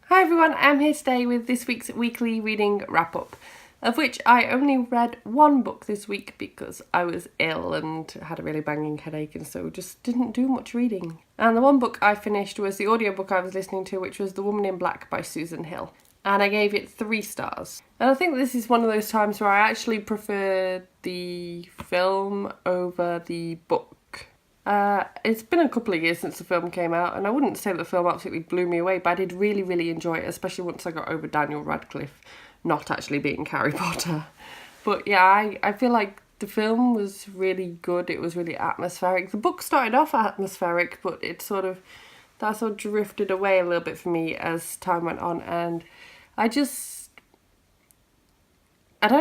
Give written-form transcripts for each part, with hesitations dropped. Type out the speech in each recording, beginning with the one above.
Hi everyone, I'm here today with this week's weekly reading wrap-up, of which I only read one book this week because I was ill and had a really banging headache and so just didn't do much reading. And the one book I finished was the audiobook I was listening to, which was The Woman in Black by Susan Hill. And I gave it 3 stars. And I think this is one of those times where I actually prefer the film over the book. It's been a couple of years since the film came out, and I wouldn't say that the film absolutely blew me away, but I did really, really enjoy it, especially once I got over Daniel Radcliffe not actually being Harry Potter. But yeah, I feel like the film was really good. It was really atmospheric. The book started off atmospheric, but that sort of drifted away a little bit for me as time went on, and I don't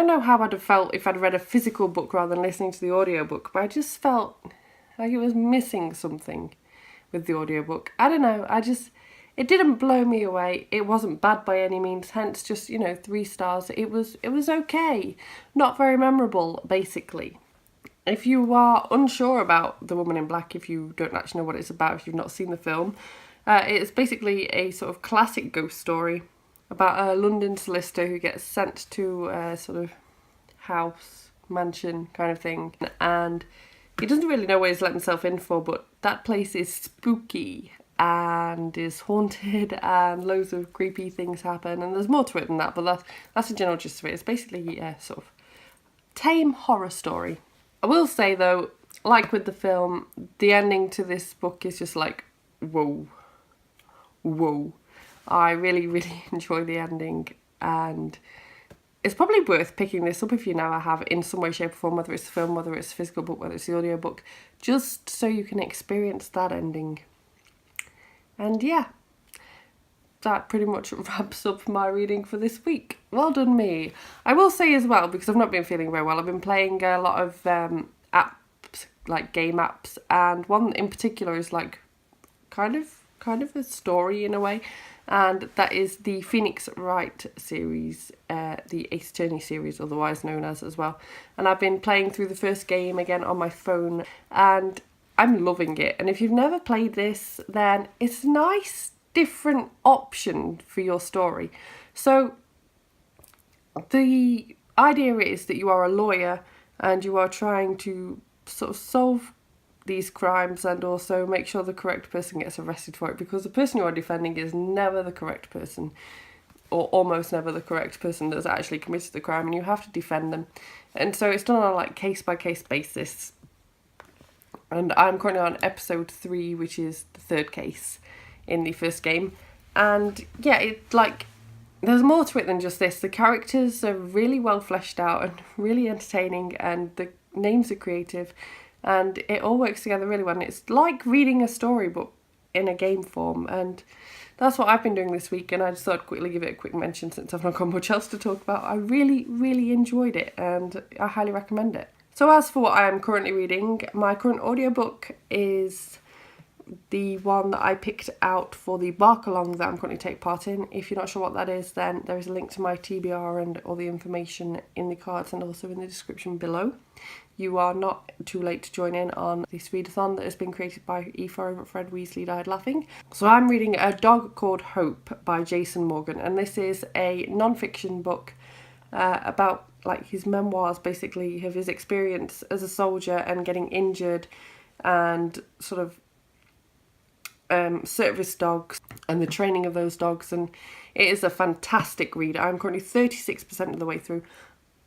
know how I'd have felt if I'd read a physical book rather than listening to the audiobook, but I just felt like it was missing something with the audiobook. I don't know, it didn't blow me away. It wasn't bad by any means, hence just, 3 stars. It was okay. Not very memorable, basically. If you are unsure about The Woman in Black, if you don't actually know what it's about, if you've not seen the film, it's basically a sort of classic ghost story about a London solicitor who gets sent to a sort of house, mansion kind of thing, and he doesn't really know what he's let himself in for, but that place is spooky and is haunted and loads of creepy things happen, and there's more to it than that, but that's the general gist of it. It's basically a sort of tame horror story. I will say though, like with the film, the ending to this book is just like, whoa. I really, really enjoy the ending, and it's probably worth picking this up if you never have, in some way, shape or form, whether it's the film, whether it's a physical book, whether it's the audiobook, just so you can experience that ending. And yeah, that pretty much wraps up my reading for this week. Well done me. I will say as well, because I've not been feeling very well, I've been playing a lot of apps, like game apps, and one in particular is like kind of a story in a way, and that is the Phoenix Wright series, the Ace Attorney series, otherwise known as well. And I've been playing through the first game again on my phone, and I'm loving it. And if you've never played this, then it's a nice, different option for your story. So the idea is that you are a lawyer and you are trying to sort of solve these crimes and also make sure the correct person gets arrested for it, because the person you are defending is never the correct person, or almost never the correct person that's actually committed the crime, and you have to defend them. And so it's done on a like case by case basis, and I'm currently on episode 3, which is the 3rd case in the first game. And yeah, it like there's more to it than just this. The characters are really well fleshed out and really entertaining, and the names are creative, and it all works together really well. And it's like reading a story but in a game form, and that's what I've been doing this week, and I just thought I'd quickly give it a quick mention since I've not got much else to talk about. I really, really enjoyed it, and I highly recommend it. So as for what I am currently reading, my current audiobook is the one that I picked out for the Bark Along that I'm currently taking part in. If you're not sure what that is, then there is a link to my TBR and all the information in the cards and also in the description below. You are not too late to join in on this readathon that has been created by Aoife over at Fred Weasley Died Laughing. So I'm reading A Dog Called Hope by Jason Morgan, and this is a non-fiction book about like his memoirs, basically, of his experience as a soldier and getting injured, and sort of service dogs and the training of those dogs. And it is a fantastic read. I'm currently 36% of the way through,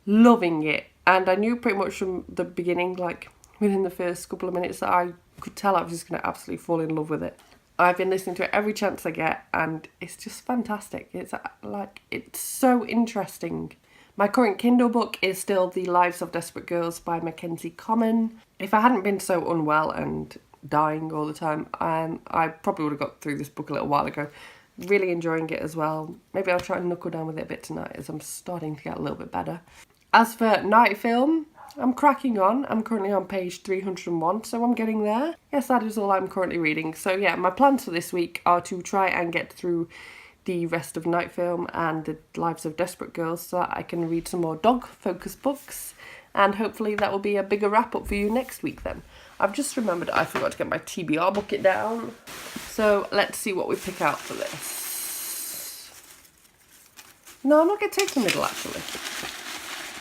loving it. And I knew pretty much from the beginning, like within the first couple of minutes, that I could tell I was just going to absolutely fall in love with it. I've been listening to it every chance I get, and it's just fantastic. It's so interesting. My current Kindle book is still The Lives of Desperate Girls by Mackenzie Common. If I hadn't been so unwell and dying all the time, I probably would have got through this book a little while ago. Really enjoying it as well. Maybe I'll try and knuckle down with it a bit tonight as I'm starting to get a little bit better. As for night film, I'm cracking on. I'm currently on page 301, so I'm getting there. Yes, that is all I'm currently reading. So yeah, my plans for this week are to try and get through the rest of Night Film and The Lives of Desperate Girls so that I can read some more dog-focused books, and hopefully that will be a bigger wrap-up for you next week then. I've just remembered I forgot to get my TBR bucket down, so let's see what we pick out for this. No, I'm not going to take the middle, actually.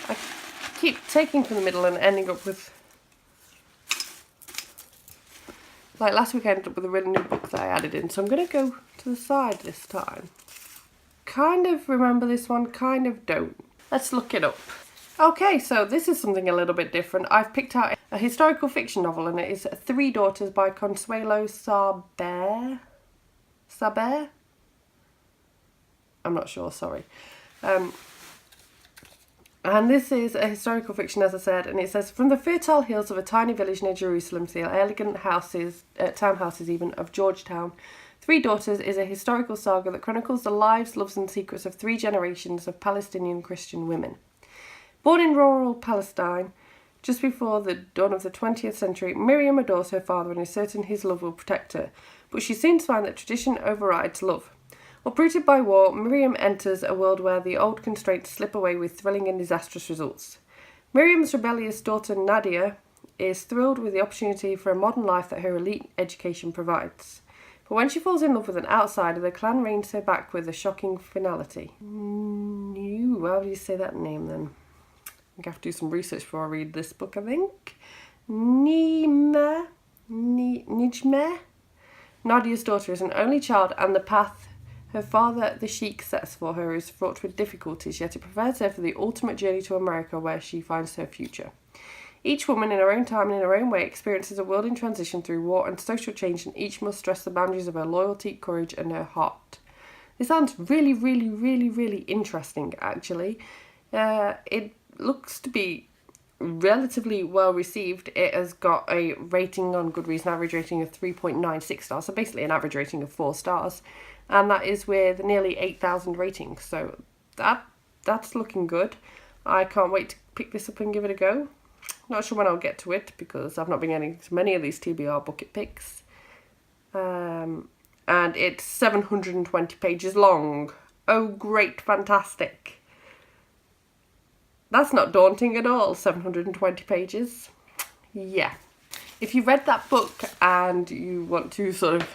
I keep taking from the middle and ending up with... Like last week I ended up with a really new book that I added in, so I'm going to go to the side this time. Kind of remember this one, kind of don't. Let's look it up. Okay, so this is something a little bit different. I've picked out a historical fiction novel, and it is Three Daughters by Consuelo Saber? Saber? I'm not sure, sorry. And this is a historical fiction, as I said, and it says, from the fertile hills of a tiny village near Jerusalem to the elegant houses, townhouses even, of Georgetown, Three Daughters is a historical saga that chronicles the lives, loves and secrets of 3 generations of Palestinian Christian women. Born in rural Palestine, just before the dawn of the 20th century, Miriam adores her father and is certain his love will protect her, but she soon finds that tradition overrides love. Uprooted by war, Miriam enters a world where the old constraints slip away with thrilling and disastrous results. Miriam's rebellious daughter Nadia is thrilled with the opportunity for a modern life that her elite education provides. But when she falls in love with an outsider, the clan reins her back with a shocking finality. How do you say that name then? I'm going to have to do some research before I read this book, I think. Nijmeh? Nadia's daughter is an only child, and the path her father, the Sheikh, sets for her is fraught with difficulties, yet it prepares her for the ultimate journey to America, where she finds her future. Each woman, in her own time and in her own way, experiences a world in transition through war and social change, and each must stress the boundaries of her loyalty, courage, and her heart. This sounds really, really, really, really interesting, actually. It looks to be relatively well received. It has got a rating on Goodreads, an average rating of 3.96 stars, so basically an average rating of 4 stars. And that is with nearly 8,000 ratings, so that's looking good. I can't wait to pick this up and give it a go. Not sure when I'll get to it, because I've not been getting to many of these TBR bucket picks. And it's 720 pages long. Oh, great, fantastic. That's not daunting at all, 720 pages. Yeah. If you read that book and you want to sort of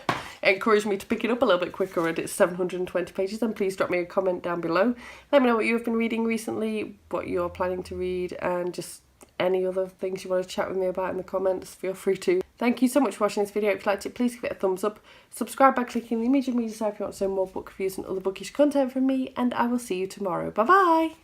encourage me to pick it up a little bit quicker and it's 720 pages, then please drop me a comment down below. Let me know what you have been reading recently, what you're planning to read, and just any other things you want to chat with me about in the comments. Feel free to. Thank you so much for watching this video. If you liked it, please give it a thumbs up. Subscribe by clicking the immediate media side if you want some more book reviews and other bookish content from me, and I will see you tomorrow. Bye bye!